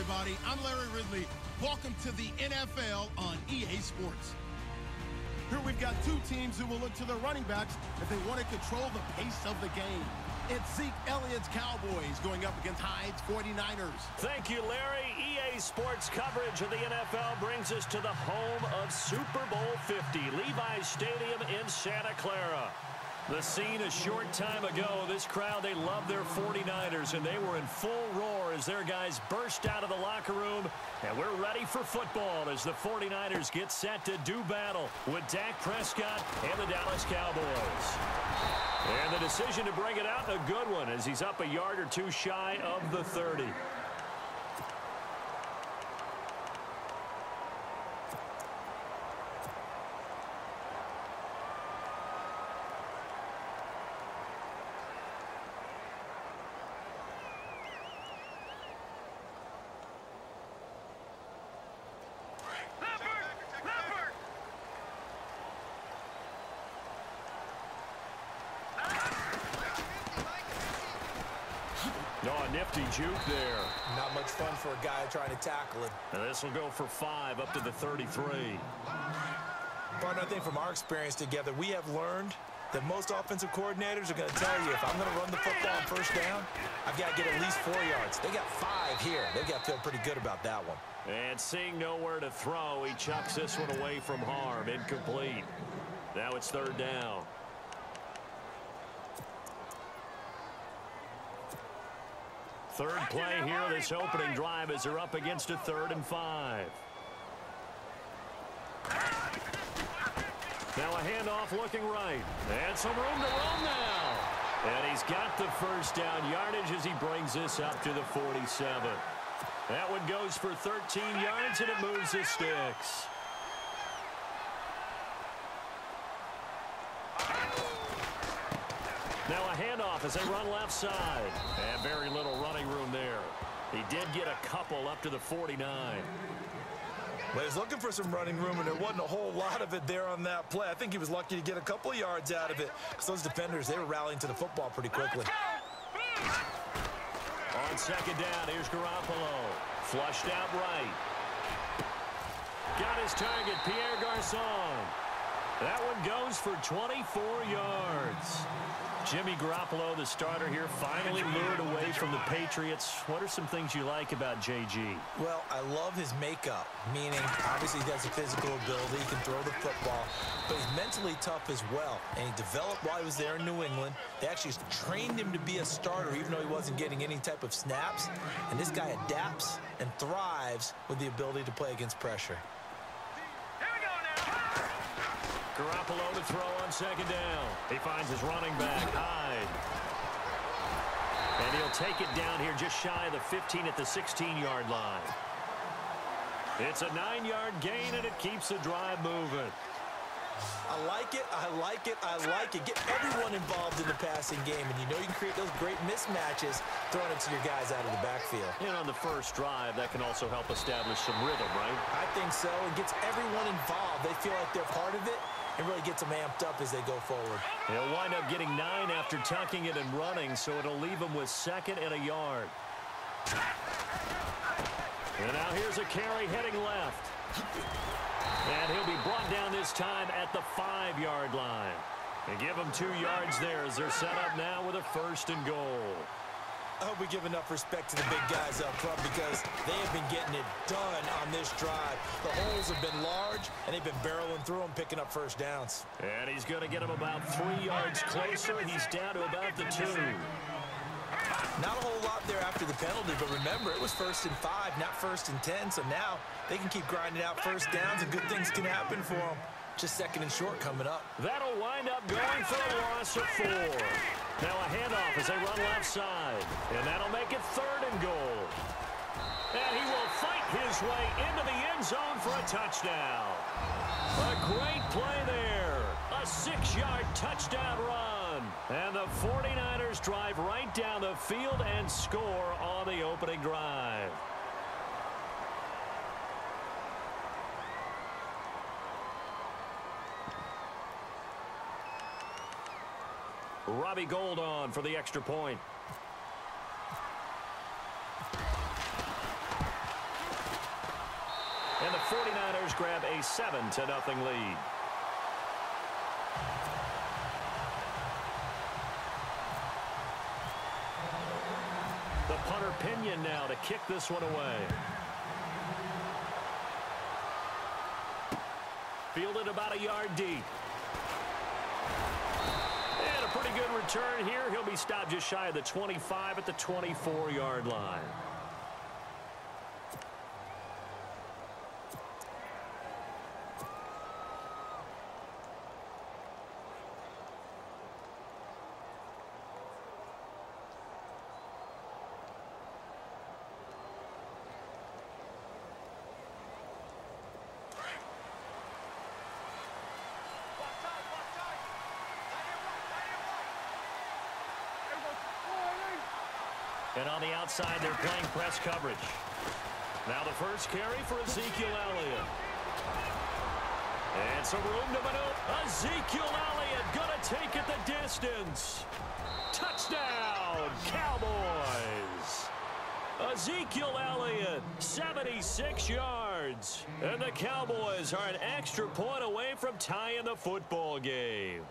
everybody. I'm Larry Ridley. Welcome to the NFL on EA Sports. Here we've got two teams who will look to their running backs if they want to control the pace of the game. It's Zeke Elliott's Cowboys going up against Hyde's 49ers. Thank you, Larry. EA Sports coverage of the NFL brings us to the home of Super Bowl 50, Levi's Stadium in Santa Clara. The scene a short time ago, this crowd, they love their 49ers, and they were in full roar as their guys burst out of the locker room. And we're ready for football as the 49ers get set to do battle with Dak Prescott and the Dallas Cowboys. And the decision to bring it out, a good one, as he's up a yard or two shy of the 30. Oh, a nifty juke there. Not much fun for a guy trying to tackle it. And this will go for 5 up to the 33. Partner, I think from our experience together, we have learned that most offensive coordinators are going to tell you, if I'm going to run the football on first down, I've got to get at least 4 yards. They got 5 here. They've got to feel pretty good about that one. And seeing nowhere to throw, he chucks this one away from harm. Incomplete. Now it's 3rd down. Third play here, this opening drive as they're up against a 3rd and 5. Now a handoff looking right. And some room to run now. And he's got the first down yardage as he brings this up to the 47. That one goes for 13 yards, and it moves the sticks. Now a handoff as they run left side. And very little running room there. He did get a couple up to the 49. Well, he was looking for some running room, and there wasn't a whole lot of it there on that play. I think he was lucky to get a couple of yards out of it, because those defenders, they were rallying to the football pretty quickly. On 2nd down, here's Garoppolo. Flushed out right. Got his target, Pierre Garçon. That one goes for 24 yards. Jimmy Garoppolo, the starter here, finally lured away from the Patriots. What are some things you like about JG? Well, I love his makeup, meaning obviously he has a physical ability, he can throw the football, but he's mentally tough as well. And he developed while he was there in New England. They actually trained him to be a starter even though he wasn't getting any type of snaps. And this guy adapts and thrives with the ability to play against pressure. Garoppolo to throw on 2nd down. He finds his running back, Hyde. And he'll take it down here just shy of the 15 at the 16-yard line. It's a 9-yard gain, and it keeps the drive moving. I like it, I like it, I like it. Get everyone involved in the passing game, and you know you can create those great mismatches throwing it to your guys out of the backfield. And on the first drive, that can also help establish some rhythm, right? I think so. It gets everyone involved. They feel like they're part of it. It really gets them amped up as they go forward. He'll wind up getting 9 after tucking it and running, so it'll leave him with 2nd and a yard. And now here's a carry heading left. And he'll be brought down this time at the 5-yard line. And give him 2 yards there as they're set up now with a 1st and goal. I hope we give enough respect to the big guys up front because they have been getting it done on this drive. The holes have been large, and they've been barreling through them, picking up first downs. And he's going to get him about 3 yards closer. He's down to about the 2. Not a whole lot there after the penalty, but remember, it was 1st and 5, not 1st and 10, so now they can keep grinding out first downs, and good things can happen for them. Just 2nd and short coming up. That'll wind up going for a loss of 4. Now a handoff as they run left side. And that'll make it 3rd and goal. And he will fight his way into the end zone for a touchdown. A great play there. A 6-yard touchdown run. And the 49ers drive right down the field and score on the opening drive. Robbie Gould on for the extra point. 49ers grab a 7-0 lead. The punter Pinion now to kick this one away. Fielded about a yard deep. And a pretty good return here. He'll be stopped just shy of the 25 at the 24-yard line. And on the outside, they're playing press coverage. Now the first carry for Ezekiel Elliott. And some room to maneuver. Ezekiel Elliott going to take it the distance. Touchdown, Cowboys. Ezekiel Elliott, 76 yards. And the Cowboys are an extra point away from tying the football game.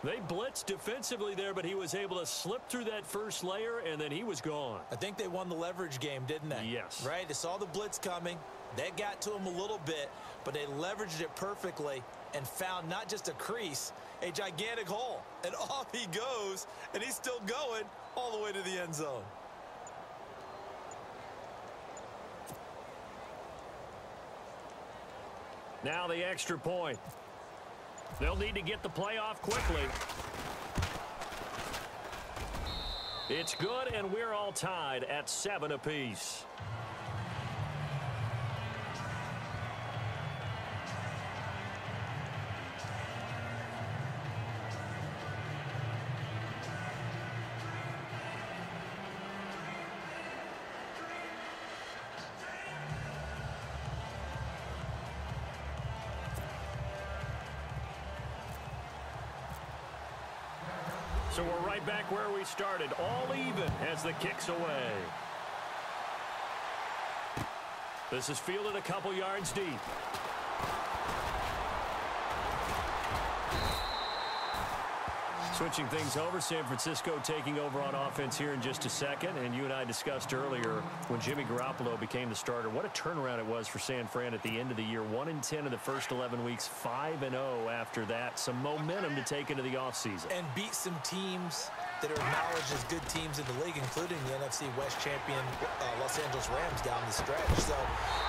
They blitzed defensively there, but he was able to slip through that first layer, and then he was gone. I think they won the leverage game, didn't they? Yes. Right? They saw the blitz coming. That got to him a little bit, but they leveraged it perfectly and found not just a crease, a gigantic hole. And off he goes, and he's still going all the way to the end zone. Now the extra point. They'll need to get the play off quickly. It's good, and we're all tied at 7 apiece. So we're right back where we started, all even as the kick's away. This is fielded a couple yards deep. Switching things over, San Francisco taking over on offense here in just a second. And you and I discussed earlier when Jimmy Garoppolo became the starter, what a turnaround it was for San Fran at the end of the year. 1-10 in the first 11 weeks, 5-0 after that. Some momentum to take into the offseason. And beat some teams that are acknowledged as good teams in the league, including the NFC West champion Los Angeles Rams down the stretch. So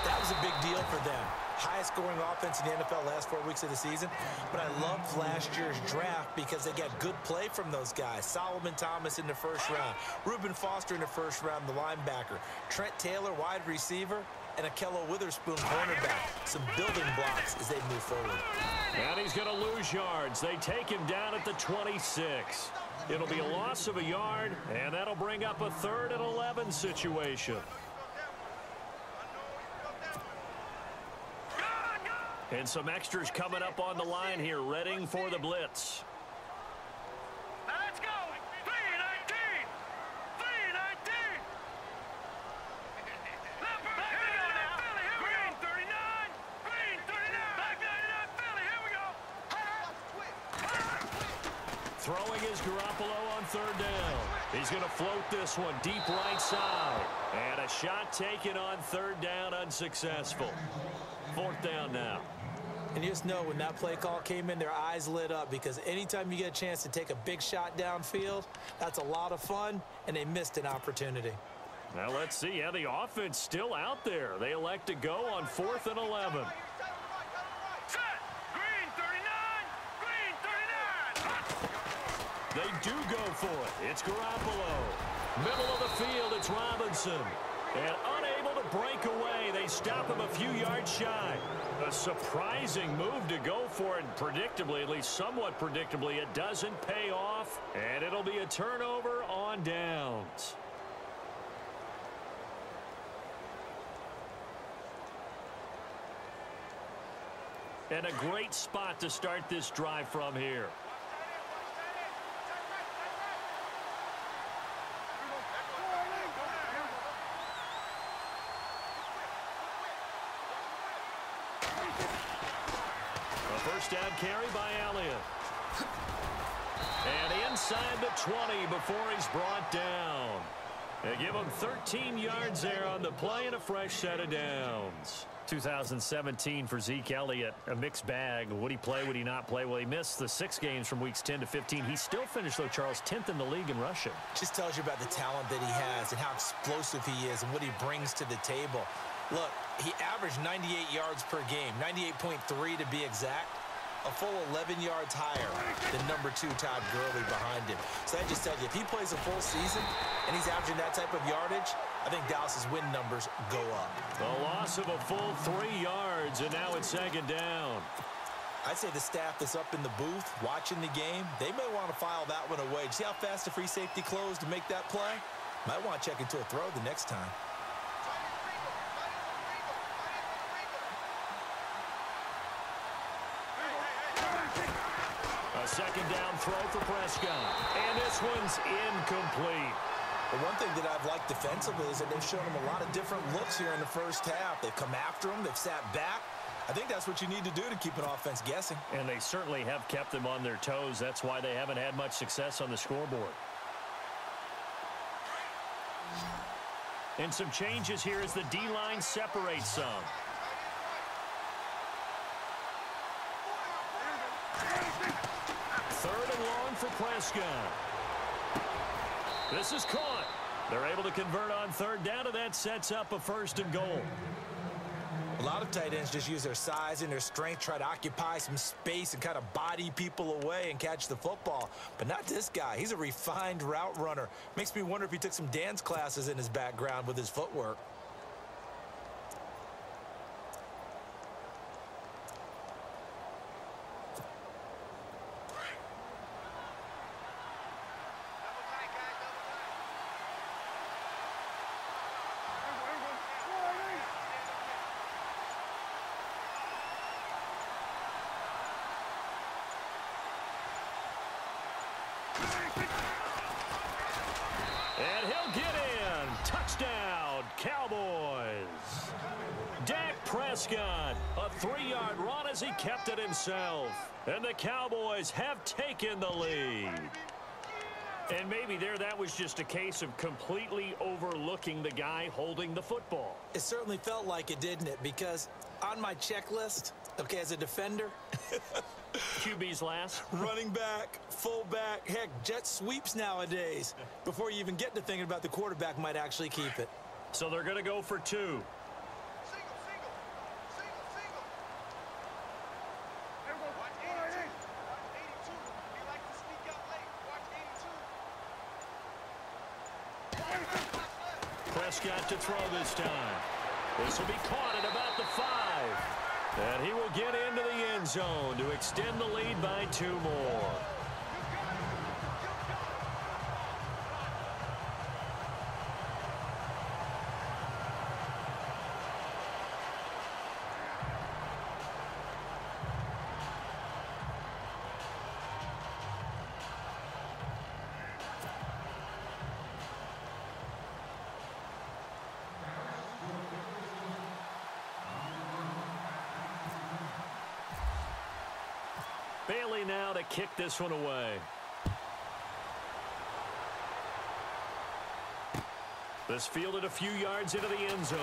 that was a big deal for them. Highest scoring offense in the NFL last 4 weeks of the season. But I loved last year's draft because they got good play from those guys. Solomon Thomas in the first round. Reuben Foster in the first round, the linebacker. Trent Taylor, wide receiver. And Akello Witherspoon, cornerback. Some building blocks as they move forward. And he's going to lose yards. They take him down at the 26. It'll be a loss of a yard, and that'll bring up a 3rd and 11 situation. And some extras coming up on the line here, readying for the blitz. Now let's go. 3-19. 3-19. Here we go now. Green 39. Green 39. Black 99 Philly. Here we go. Throwing is Garoppolo on 3rd down. He's going to float this one deep right side. And a shot taken on 3rd down, unsuccessful. 4th down now. And you just know when that play call came in, their eyes lit up because anytime you get a chance to take a big shot downfield, that's a lot of fun, and they missed an opportunity. Now let's see. Yeah, the offense still out there. They elect to go on 4th and 11. Set. Green 39. Green 39. They do go for it. It's Garoppolo. Middle of the field, it's Robinson. And unable to break away, they stop him a few yards shy. A surprising move to go for it. Predictably, at least somewhat predictably, it doesn't pay off. And it'll be a turnover on downs. And a great spot to start this drive from here. first down carry by Elliott. And inside the 20 before he's brought down. They give him 13 yards there on the play and a fresh set of downs. 2017 for Zeke Elliott, a mixed bag. Would he play, would he not play? Well, he missed the 6 games from weeks 10 to 15. He still finished, though, Charles, 10th in the league in rushing. Just tells you about the talent that he has and how explosive he is and what he brings to the table. Look, he averaged 98 yards per game, 98.3 to be exact. A full 11 yards higher than number 2 Todd Gurley behind him. So that just tells you, if he plays a full season and he's averaging that type of yardage, I think Dallas's win numbers go up. The loss of a full 3 yards, and now it's second down. I'd say the staff that's up in the booth watching the game, they may want to file that one away. See how fast the free safety closed to make that play? Might want to check into a throw the next time. A second down throw for Prescott. And this one's incomplete. The one thing that I've liked defensively is that they've shown him a lot of different looks here in the first half. They've come after him. They've sat back. I think that's what you need to do to keep an offense guessing. And they certainly have kept them on their toes. That's why they haven't had much success on the scoreboard. And some changes here as the D-line separates some. Third and long for Prescott. This is caught. They're able to convert on third down, and that sets up a first and goal. A lot of tight ends just use their size and their strength, try to occupy some space and kind of body people away and catch the football. But not this guy. He's a refined route runner. Makes me wonder if he took some dance classes in his background with his footwork. And he'll get in. Touchdown, Cowboys. Dak Prescott, a 3-yard run as he kept it himself. And the Cowboys have taken the lead. And maybe that was just a case of completely overlooking the guy holding the football. It certainly felt like it, didn't it? Because on my checklist, okay, as a defender, QB's last. running back, fullback, heck, jet sweeps nowadays. Before you even get to thinking about the quarterback might actually keep it. So they're going to go for 2. Prescott to throw this time. This will be caught at about the 5. And he will get into the end zone to extend the lead by 2 more. Bailey now to kick this one away. This fielded a few yards into the end zone.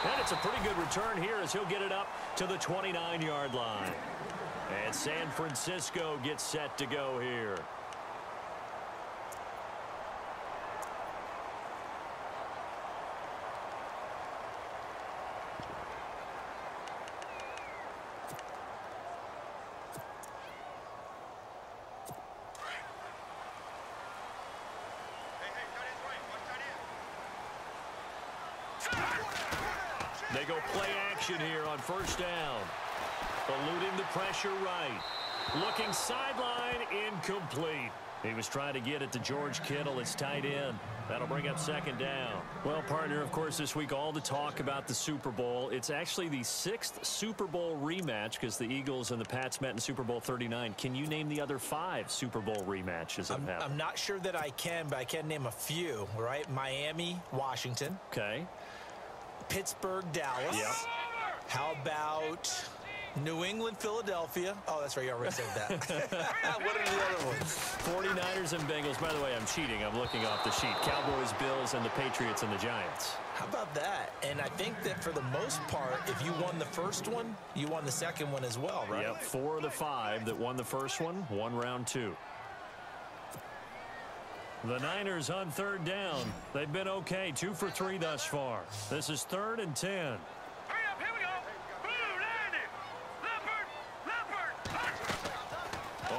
And it's a pretty good return here as he'll get it up to the 29-yard line. And San Francisco gets set to go here. They go play action here on first down. Eluding the pressure right. Looking sideline, incomplete. He was trying to get it to George Kittle, his tight end. That'll bring up second down. Well, partner, of course, this week all the talk about the Super Bowl. It's actually the 6th Super Bowl rematch because the Eagles and the Pats met in Super Bowl 39. Can you name the other 5 Super Bowl rematches that have happened? I'm not sure that I can, but I can name a few, right? Miami, Washington. Okay. Pittsburgh, Dallas. Yep. How about New England, Philadelphia? Oh, that's right. You already said that. What are the other ones? 49ers and Bengals. By the way, I'm cheating. I'm looking off the sheet. Cowboys, Bills, and the Patriots and the Giants. How about that? And I think that for the most part, if you won the first one, you won the second one as well, right? Yep, 4 of the 5 that won the first one won round 2. The Niners on 3rd down. They've been okay, 2 for 3 thus far. This is 3rd and 10. Hurry up, here we go. Blue, Leopard.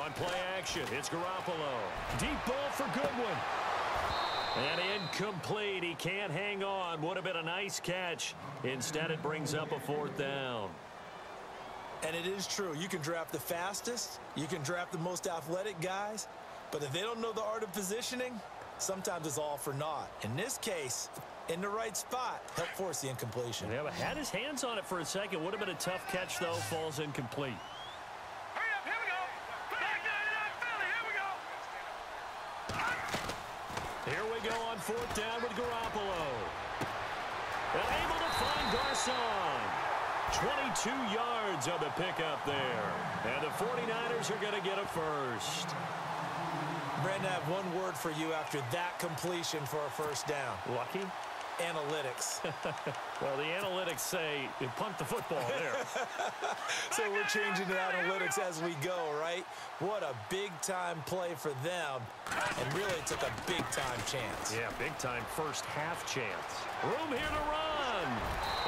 On play action, it's Garoppolo. Deep ball for Goodwin. And incomplete. He can't hang on. Would have been a nice catch. Instead, it brings up a 4th down. And it is true. You can draft the fastest. You can draft the most athletic guys. But if they don't know the art of positioning, sometimes it's all for naught. In this case, in the right spot, helped force the incompletion. Yeah, but had his hands on it for a second. Would have been a tough catch, though. Falls incomplete. Hurry up, here we go. Back 99, Philly, here we go. Here we go on 4th down with Garoppolo. And able to find Garcon. 22 yards on the pickup there. And the 49ers are going to get a first. Brandon, I have one word for you after that completion for a first down. Lucky? Analytics. Well, the analytics say you punt the football there. So we're changing to analytics as we go, right? What a big-time play for them. And really took a big-time chance. Yeah, big-time first half chance. Room here to run.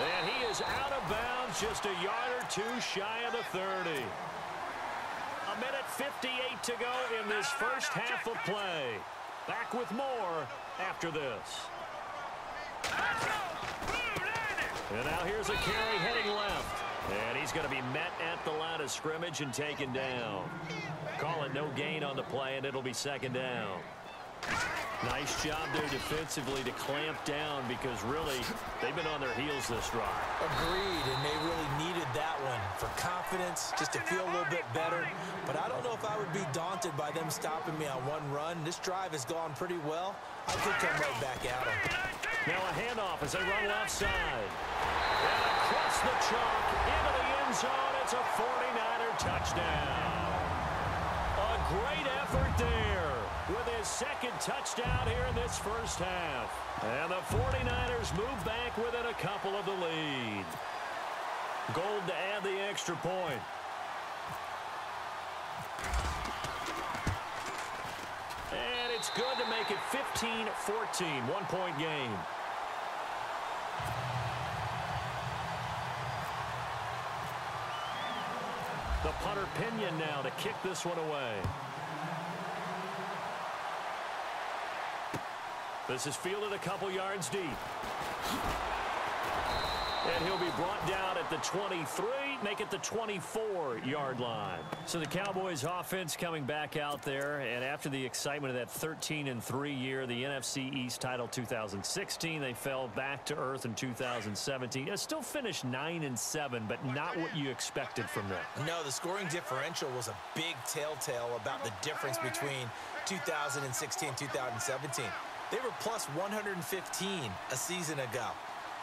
And he is out of bounds, just a yard or 2 shy of the 30. A minute 58 to go in this first half of play. Back with more after this. And now here's a carry heading left. And he's going to be met at the line of scrimmage and taken down. Call it no gain on the play, and it'll be 2nd down. Nice job there defensively to clamp down because really they've been on their heels this drive. Agreed, and they really needed that one for confidence, just to feel a little bit better. But I don't know if I would be daunted by them stopping me on one run. This drive has gone pretty well. I could come right back at them. Now a handoff as they run left side. And across the chalk into the end zone. It's a 49er touchdown. A great effort there with his 2nd touchdown here in this first half. And the 49ers move back within a couple of the lead. Gold to add the extra point. And it's good to make it 15-14, 1-point game. The punter Pinion now to kick this one away. This is fielded a couple yards deep. And he'll be brought down at the 23, make it the 24-yard line. So the Cowboys offense coming back out there, and after the excitement of that 13-3 year, the NFC East title 2016, they fell back to earth in 2017. It still finished 9-7, but not what you expected from them. No, the scoring differential was a big telltale about the difference between 2016 and 2017. They were plus 115 a season ago.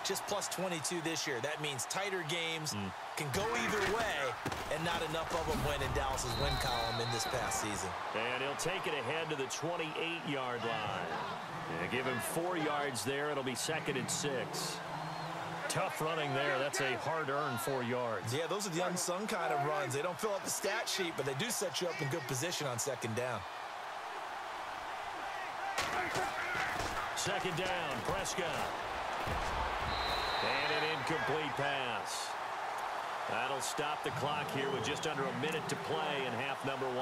Just plus 22 this year. That means tighter games can go either way, and not enough of them went in Dallas's win column in this past season. And he'll take it ahead to the 28-yard line. Yeah, give him 4 yards there. It'll be 2nd and 6. Tough running there. That's a hard-earned 4 yards. Yeah, those are the unsung kind of runs. They don't fill up the stat sheet, but they do set you up in good position on 2nd down. 2nd down, Prescott. And an incomplete pass. That'll stop the clock here with just under a minute to play in half number 1.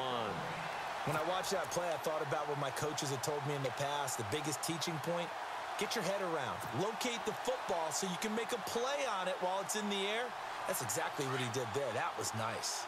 When I watched that play, I thought about what my coaches had told me in the past. The biggest teaching point, get your head around. Locate the football so you can make a play on it while it's in the air. That's exactly what he did there. That was nice.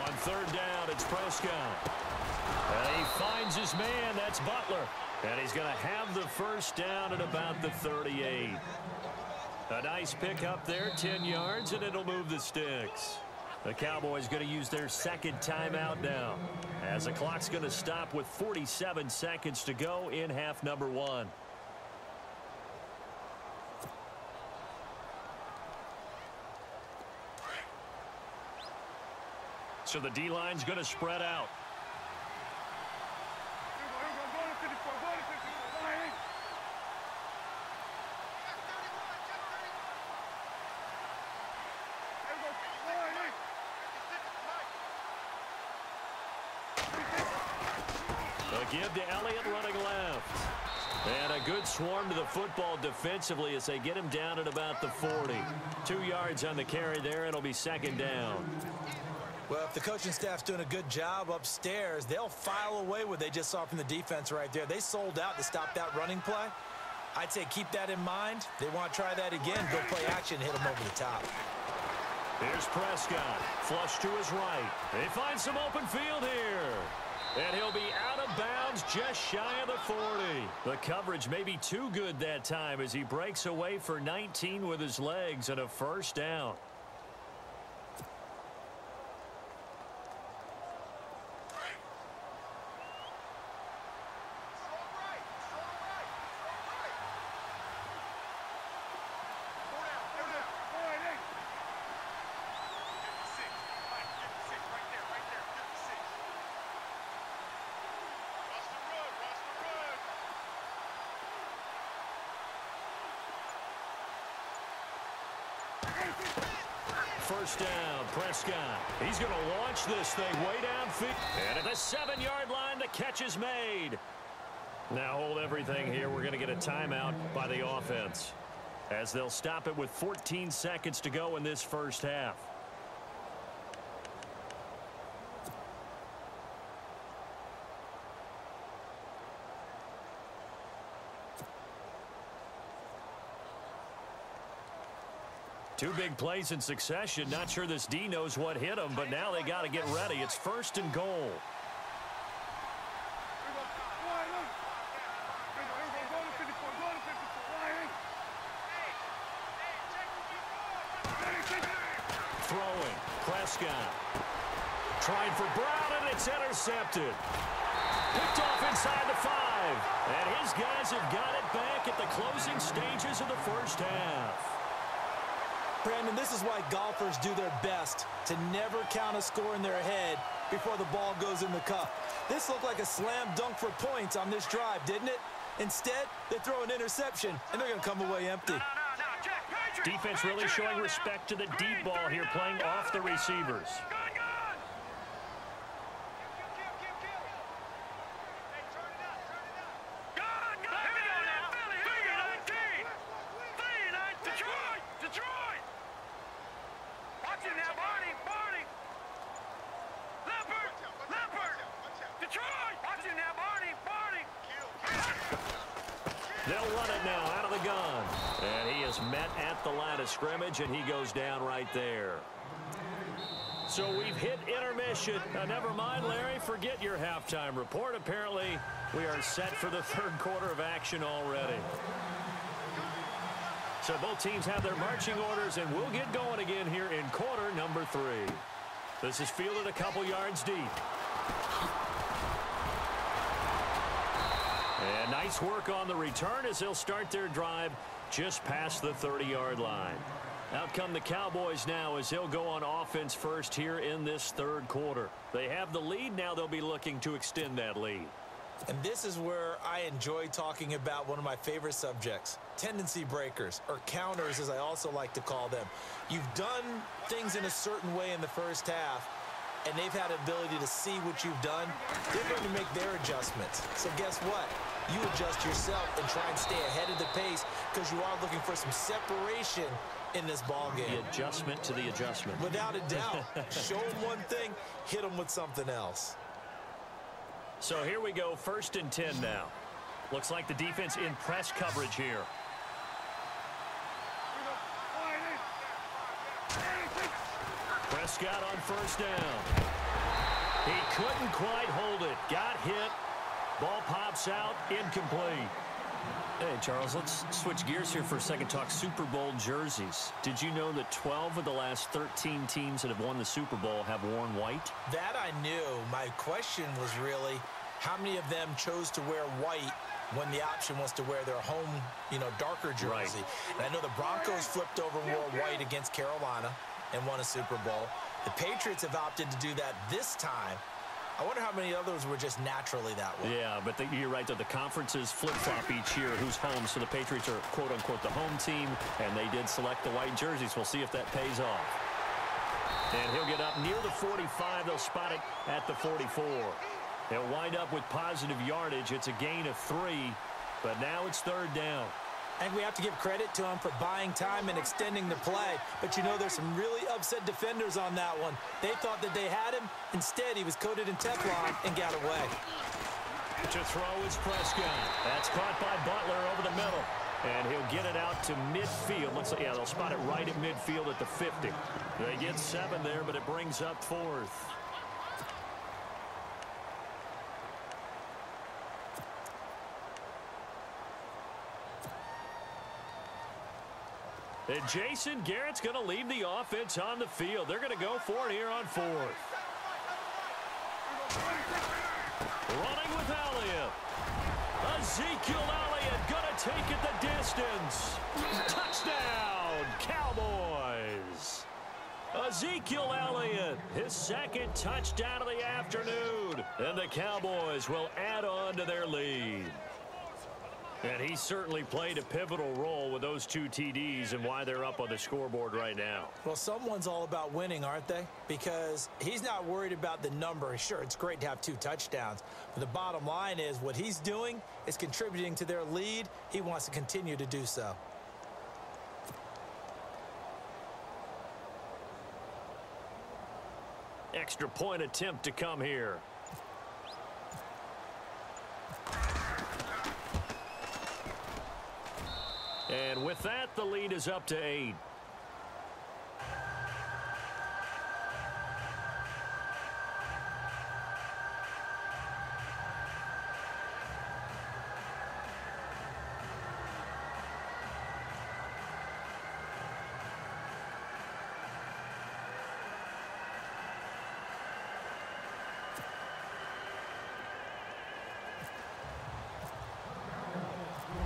On 3rd down, it's Prescott. And he finds his man. That's Butler. And he's going to have the first down at about the 38. A nice pickup there, 10 yards, and it'll move the sticks. The Cowboys going to use their second timeout now, as the clock's going to stop with 47 seconds to go in half number 1. So the D-line's going to spread out. A give to Elliott running left. And a good swarm to the football defensively as they get him down at about the 40. 2 yards on the carry there. It'll be second down. Well, if the coaching staff's doing a good job upstairs, they'll file away what they just saw from the defense right there. They sold out to stop that running play. I'd say keep that in mind. They want to try that again. Go play action, hit them over the top. Here's Prescott. Flush to his right. They find some open field here. And he'll be out of bounds just shy of the 40. The coverage may be too good that time as he breaks away for 19 with his legs and a first down. First down, Prescott. He's going to launch this thing way downfield. And at the 7-yard line, the catch is made. Now hold everything here. We're going to get a timeout by the offense, as they'll stop it with 14 seconds to go in this first half. Two big plays in succession. Not sure this D knows what hit him, but now they got to get ready. It's first and goal. Throwing. Prescott. Trying for Brown, and it's intercepted. Picked off inside the 5. And his guys have got it back at the closing stages of the first half. Brandon, this is why golfers do their best to never count a score in their head before the ball goes in the cup. This looked like a slam dunk for points on this drive, didn't it? Instead, they throw an interception, and they're going to come away empty. Defense really showing respect to the deep ball here, playing off the receivers. They'll run it now out of the gun. And he is met at the line of scrimmage, and he goes down right there. So we've hit intermission. Never mind, Larry, forget your halftime report. Apparently, we are set for the third quarter of action already. So both teams have their marching orders, and we'll get going again here in quarter number 3. This is fielded a couple yards deep. And nice work on the return as they'll start their drive just past the 30-yard line. Out come the Cowboys now as they'll go on offense first here in this third quarter. They have the lead. Now they'll be looking to extend that lead. And this is where I enjoy talking about one of my favorite subjects, tendency breakers, or counters as I also like to call them. You've done things in a certain way in the first half, and they've had the ability to see what you've done. They're going to make their adjustments. So guess what? You adjust yourself and try and stay ahead of the pace because you are looking for some separation in this ball game. The adjustment to the adjustment. Without a doubt. Show them one thing, hit them with something else. So here we go, 1st and 10 now. Looks like the defense in press coverage here. Prescott on first down. He couldn't quite hold it. Got hit. Ball pops out, incomplete. Hey, Charles, let's switch gears here for a second, talk Super Bowl jerseys. Did you know that 12 of the last 13 teams that have won the Super Bowl have worn white? That I knew. My question was really, how many of them chose to wear white when the option was to wear their home, darker jersey? Right. And I know the Broncos flipped over and wore white against Carolina and won a Super Bowl. The Patriots have opted to do that this time. I wonder how many others were just naturally that way. Yeah, but you're right, though. The conferences flip-flop each year who's home, so the Patriots are, quote-unquote, the home team, and they did select the white jerseys. We'll see if that pays off. And he'll get up near the 45. They'll spot it at the 44. He'll wind up with positive yardage. It's a gain of 3, but now it's third down. I think we have to give credit to him for buying time and extending the play. But there's some really upset defenders on that one. They thought that they had him. Instead, he was coated in Teflon and got away. To throw is Prescott. That's caught by Butler over the middle. And he'll get it out to midfield. They'll spot it right at midfield at the 50. They get 7 there, but it brings up 4th. And Jason Garrett's going to leave the offense on the field. They're going to go for it here on 4th. Running with Elliott. Ezekiel Elliott going to take it the distance. Touchdown, Cowboys. Ezekiel Elliott, his second touchdown of the afternoon. And the Cowboys will add on to their lead. And he certainly played a pivotal role with those 2 TDs and why they're up on the scoreboard right now. Well, someone's all about winning, aren't they? Because he's not worried about the number. Sure, it's great to have 2 touchdowns. But the bottom line is what he's doing is contributing to their lead. He wants to continue to do so. Extra point attempt to come here. And with that, the lead is up to 8.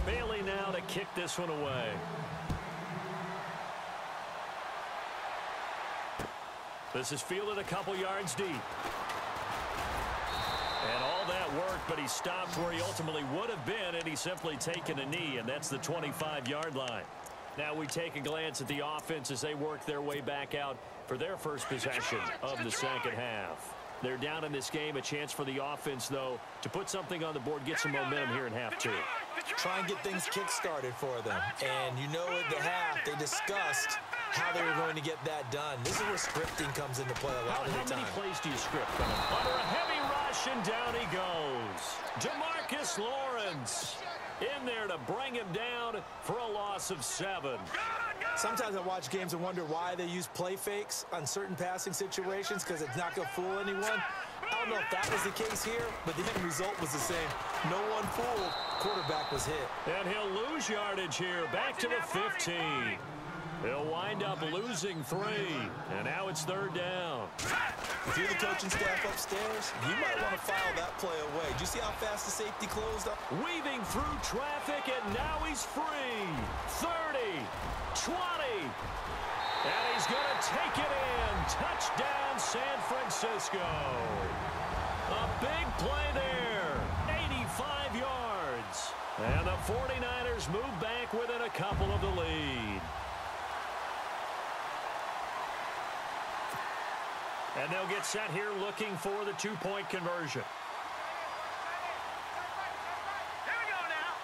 Bailey now to kick this one away. This is fielded a couple yards deep. And all that worked, but he stopped where he ultimately would have been, and he's simply taken a knee, and that's the 25-yard line. Now we take a glance at the offense as they work their way back out for their first possession of the second half. They're down in this game. A chance for the offense, though, to put something on the board, get some momentum here in half 2. Try and get things kick-started for them. And at the half, they discussed how they were going to get that done. This is where scripting comes into play a lot of the time. How many plays do you script? Under a heavy rush, and down he goes. DeMarcus Lawrence in there to bring him down for a loss of 7. Sometimes I watch games and wonder why they use play fakes on certain passing situations, because it's not going to fool anyone. I don't know if that was the case here, but the end result was the same. No one fooled. Quarterback was hit. And he'll lose yardage here. Back to the 15. He'll wind up losing 3. And now it's third down. If you're the coaching staff upstairs, you might want to file that play away. Did you see how fast the safety closed up? Weaving through traffic, and now he's free. 30, 20. And he's going to take it in. Touchdown, San Francisco. A big play there. 85 yards. And the 49ers move back within a couple of the lead. And they'll get set here looking for the 2-point conversion. Here we go now.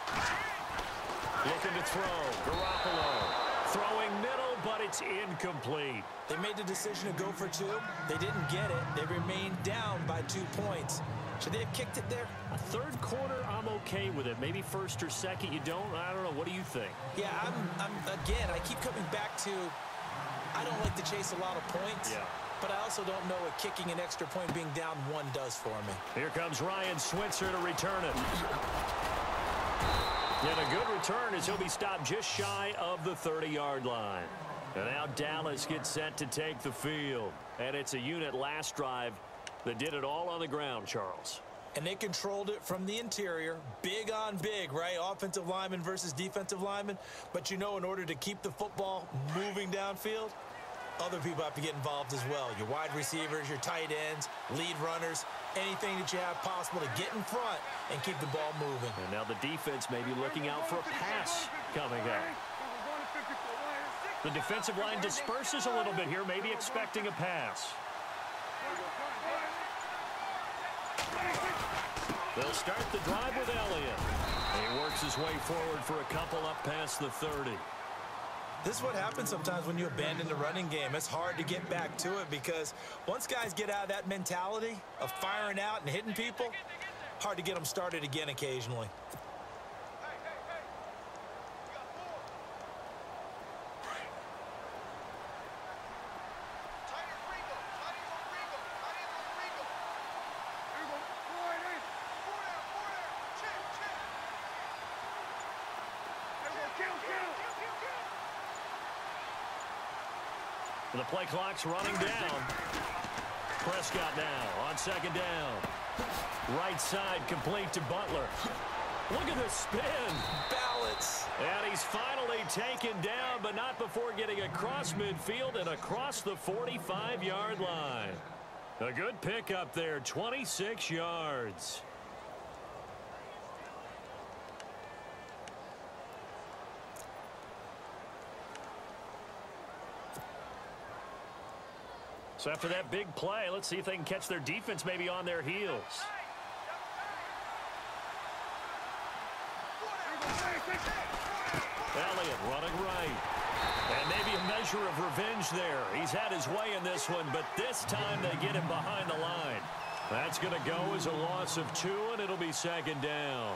Looking to throw. Garoppolo throwing middle, but it's incomplete. They made the decision to go for 2. They didn't get it. They remained down by 2 points. Should they have kicked it there? A third quarter, I'm okay with it. Maybe first or second, you don't. I don't know. What do you think? Yeah, again, I keep coming back to I don't like to chase a lot of points. Yeah. But I also don't know what kicking an extra point being down 1 does for me. Here comes Ryan Switzer to return it. And a good return as he'll be stopped just shy of the 30-yard line. And now Dallas gets set to take the field. And it's a unit last drive that did it all on the ground, Charles. And they controlled it from the interior. Big on big, right? Offensive lineman versus defensive lineman. But you know, in order to keep the football moving downfield, other people have to get involved as well. Your wide receivers, your tight ends, lead runners, anything that you have possible to get in front and keep the ball moving. And now the defense may be looking out for a pass coming up. The defensive line disperses a little bit here, maybe expecting a pass. They'll start the drive with Elliott. He works his way forward for a couple up past the 30. This is what happens sometimes when you abandon the running game. It's hard to get back to it because once guys get out of that mentality of firing out and hitting people, hard to get them started again occasionally. The play clock's running down. Prescott now on second down. Right side complete to Butler. Look at the spin. Balance. And he's finally taken down, but not before getting across midfield and across the 45-yard line. A good pick up there, 26 yards. So after that big play, let's see if they can catch their defense maybe on their heels. Elliott running right. And maybe a measure of revenge there. He's had his way in this one, but this time they get him behind the line. That's going to go as a loss of 2, and it'll be second down.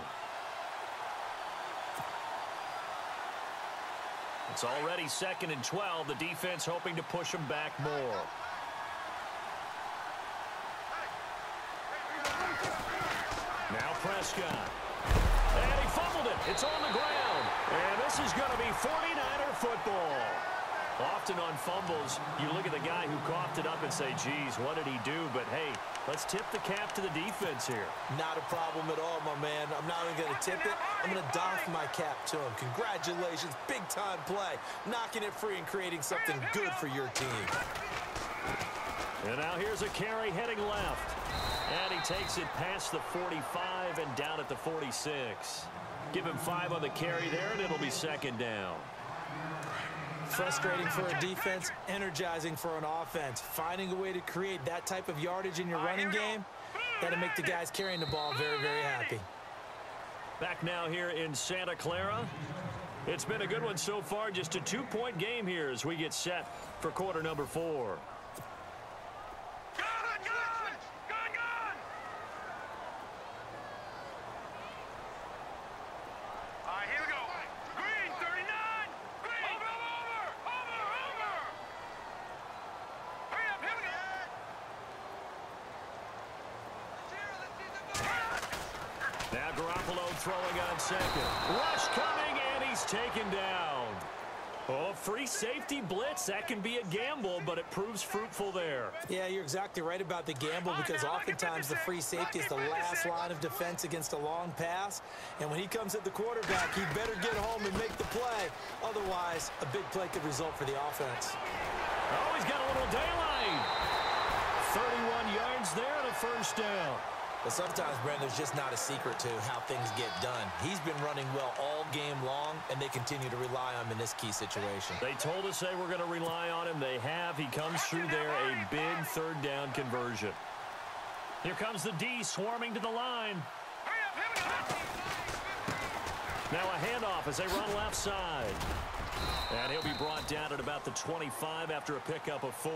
It's already 2nd and 12. The defense hoping to push them back more. Now Prescott. And he fumbled it. It's on the ground. And this is going to be 49er football. Often on fumbles, you look at the guy who coughed it up and say, geez, what did he do? But, hey, let's tip the cap to the defense here. Not a problem at all, my man. I'm not even going to tip it. I'm going to doff my cap to him. Congratulations. Big-time play. Knocking it free and creating something good for your team. And now here's a carry heading left. And he takes it past the 45 and down at the 46. Give him 5 on the carry there, and it'll be second down. Frustrating for a defense, energizing for an offense. Finding a way to create that type of yardage in your running game, that'll make the guys carrying the ball very, very happy. Back now here in Santa Clara. It's been a good one so far. Just a 2-point game here as we get set for quarter number 4. Throwing on second. Rush coming, and he's taken down. Oh, free safety blitz. That can be a gamble, but it proves fruitful there. Yeah, you're exactly right about the gamble because oftentimes the free safety is the last line of defense against a long pass. And when he comes at the quarterback, he better get home and make the play. Otherwise, a big play could result for the offense. Oh, he's got a little daylight. 31 yards there and a first down. But sometimes, Brent, there's just not a secret to how things get done. He's been running well all game long, and they continue to rely on him in this key situation. They told us they were going to rely on him. They have. He comes through there, a big third down conversion. Here comes the D swarming to the line. Now a handoff as they run left side. And he'll be brought down at about the 25 after a pickup of 4.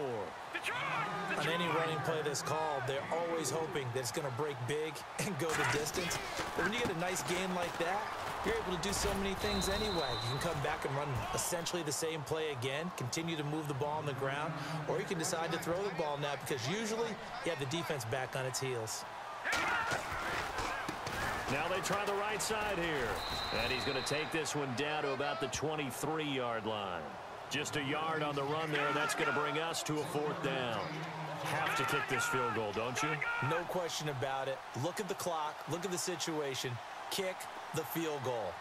On any running play that's called, they're always hoping that it's going to break big and go the distance. But when you get a nice game like that, you're able to do so many things anyway. You can come back and run essentially the same play again, continue to move the ball on the ground, or you can decide to throw the ball now because usually you have the defense back on its heels. Now they try the right side here. And he's going to take this one down to about the 23-yard line. Just a yard on the run there. That's going to bring us to a 4th down. Have to kick this field goal, don't you? No question about it. Look at the clock. Look at the situation. Kick the field goal.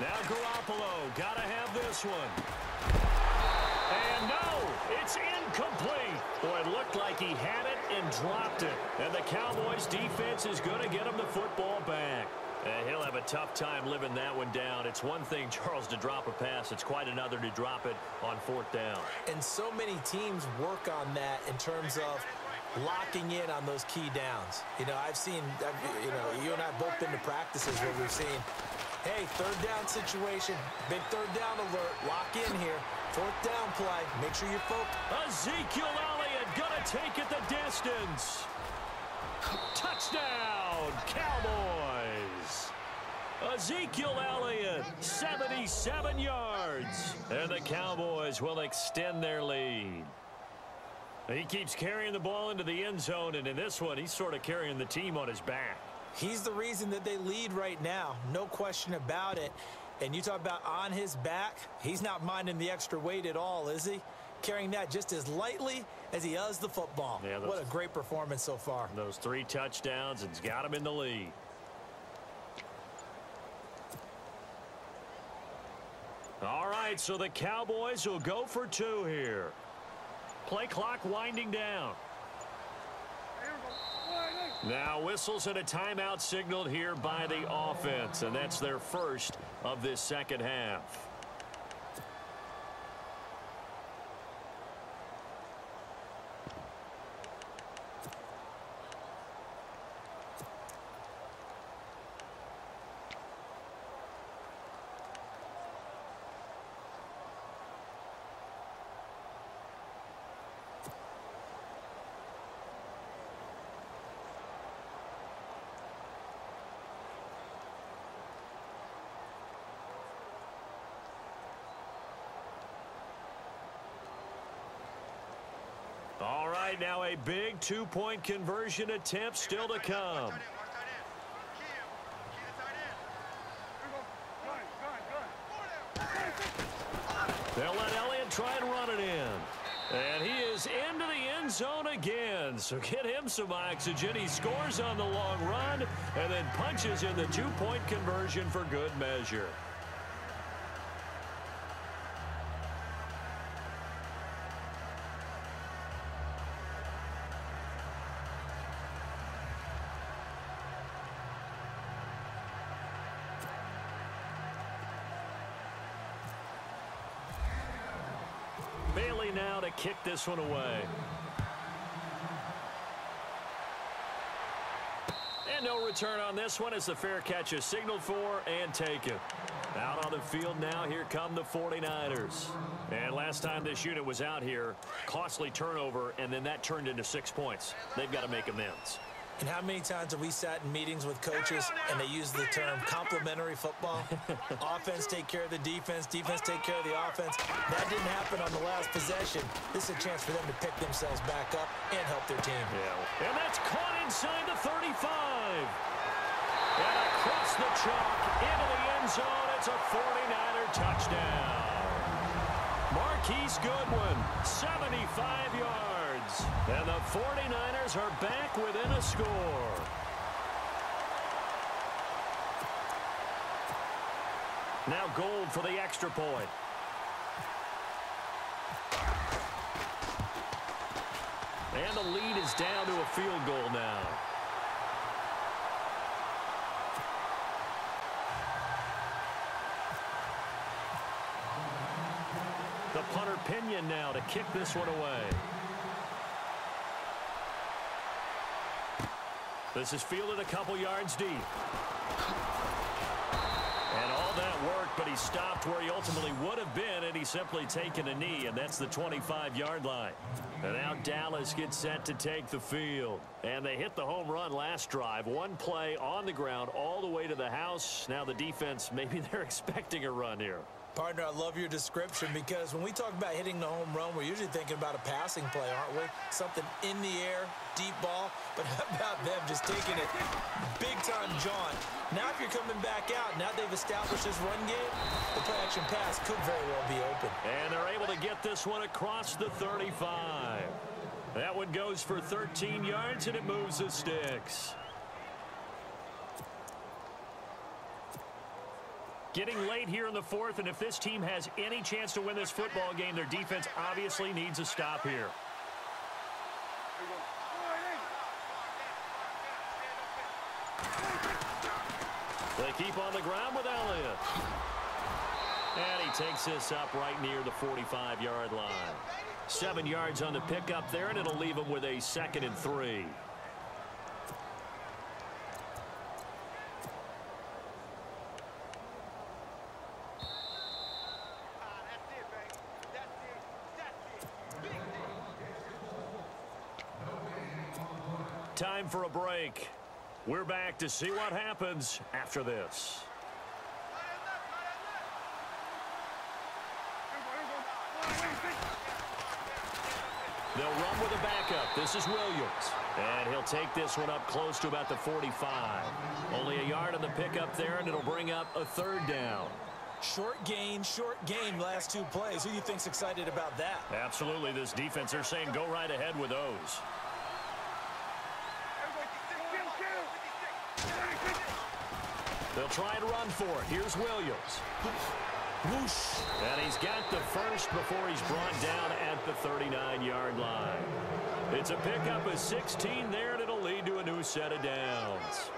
Now Garoppolo, gotta have this one. And no, it's incomplete. Boy, it looked like he had it and dropped it. And the Cowboys defense is going to get him the football back. And he'll have a tough time living that one down. It's one thing, Charles, to drop a pass. It's quite another to drop it on 4th down. And so many teams work on that in terms of locking in on those key downs. You know, I've seen, you and I have both been to practices where we've seen, hey, 3rd down situation, big 3rd down alert, lock in here. 4th down play, make sure you're focused. Ezekiel Elliott gonna take it the distance. Touchdown, Cowboys. Ezekiel Elliott, 77 yards. And the Cowboys will extend their lead. He keeps carrying the ball into the end zone, and in this one, he's sort of carrying the team on his back. He's the reason that they lead right now, no question about it. And you talk about on his back, he's not minding the extra weight at all, is he? Carrying that just as lightly as he does the football. Yeah, what a great performance so far. Those 3 touchdowns, and it's got him in the lead. All right, so the Cowboys will go for 2 here. Play clock winding down. Now whistles and a timeout signaled here by the offense, and that's their first of this second half. All right, now a big 2-point conversion attempt still to come. They'll let Elliott try and run it in. And he is into the end zone again. So get him some oxygen. He scores on the long run and then punches in the 2-point conversion for good measure. Bailey now to kick this one away. And no return on this one as the fair catch is signaled for and taken. Out on the field now, here come the 49ers. And last time this unit was out here, costly turnover, and then that turned into 6 points. They've got to make amends. And how many times have we sat in meetings with coaches and they use the term complementary football? Offense take care of the defense, defense take care of the offense. That didn't happen on the last possession. This is a chance for them to pick themselves back up and help their team. Yeah. And that's caught inside the 35. And across the chalk into the end zone. It's a 49er touchdown. Marquise Goodwin, 75 yards. And the 49ers are back within a score. Now Gold for the extra point. And the lead is down to a field goal now. The punter Pinion now to kick this one away. This is fielded a couple yards deep. And all that worked, but he stopped where he ultimately would have been, and he's simply taken a knee, and that's the 25-yard line. And now Dallas gets set to take the field. And they hit the home run last drive. One play on the ground all the way to the house. Now the defense, maybe they're expecting a run here. Partner, I love your description because when we talk about hitting the home run, we're usually thinking about a passing play, aren't we? Something in the air, deep ball. But how about them just taking it big-time jaunt? Now if you're coming back out, now they've established this run game, the play-action pass could very well be open. And they're able to get this one across the 35. That one goes for 13 yards, and it moves the sticks. Getting late here in the fourth, and if this team has any chance to win this football game, their defense obviously needs a stop here. They keep on the ground with Elliott. And he takes this up right near the 45-yard line. 7 yards on the pickup there, and it'll leave him with a 2nd and 3. Time for a break. We're back to see what happens after this. They'll run with a backup. This is Williams. And he'll take this one up close to about the 45. Only a yard on the pickup there, and it'll bring up a 3rd down. Short game, last 2 plays. Who do you think's excited about that? Absolutely. This defense, they're saying go right ahead with those. They'll try and run for it. Here's Williams. Whoosh. And he's got the first before he's brought down at the 39-yard line. It's a pickup of 16 there, and it'll lead to a new set of downs.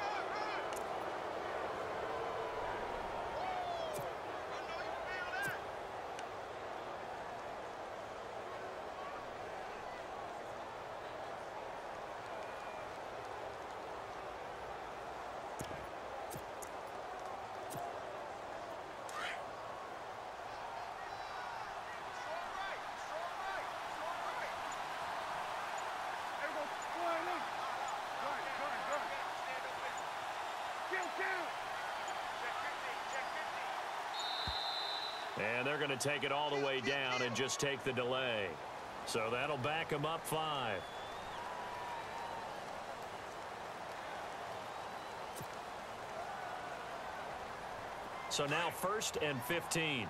And they're going to take it all the way down and just take the delay. So that'll back them up 5. So now 1st and 15.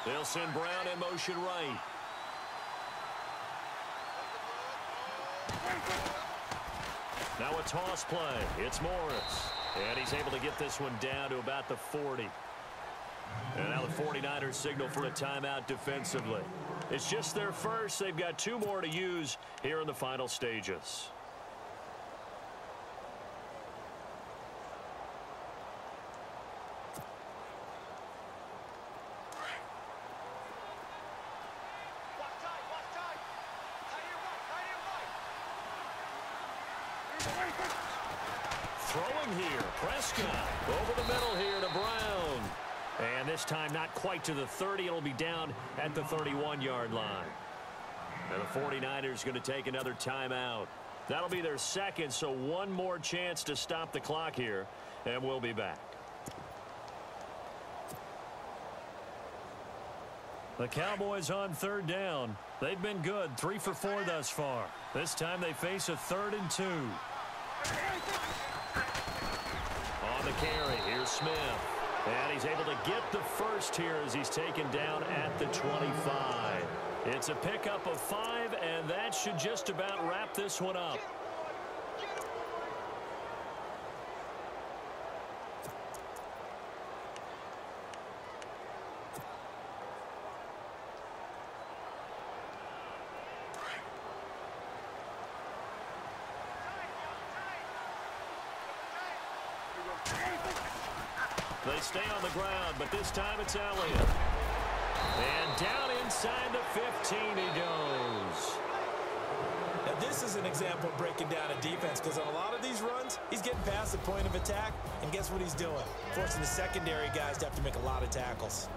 They'll send Brown in motion right. Now a toss play. It's Morris. And he's able to get this one down to about the 40. And now the 49ers signal for a timeout defensively. It's just their first. They've got 2 more to use here in the final stages. Throwing here, Prescott over the middle here to Brown. And this time not quite to the 30. It'll be down at the 31-yard line. And the 49ers going to take another timeout. That'll be their 2nd, so 1 more chance to stop the clock here, and we'll be back. The Cowboys on 3rd down. They've been good, 3 for 4 thus far. This time they face a 3rd and 2. On the carry, here's Smith. And he's able to get the first here as he's taken down at the 25. It's a pickup of 5, and that should just about wrap this one up. They stay on the ground, but this time it's Elliott. And down inside the 15 he goes. Now, this is an example of breaking down a defense, because on a lot of these runs, he's getting past the point of attack, and guess what he's doing? Forcing the secondary guys to have to make a lot of tackles.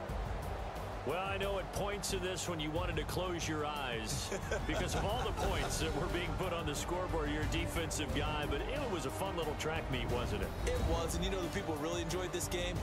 Well, I know at points of this when you wanted to close your eyes because of all the points that were being put on the scoreboard, you're a defensive guy, but it was a fun little track meet, wasn't it? It was, and you know the people who really enjoyed this game?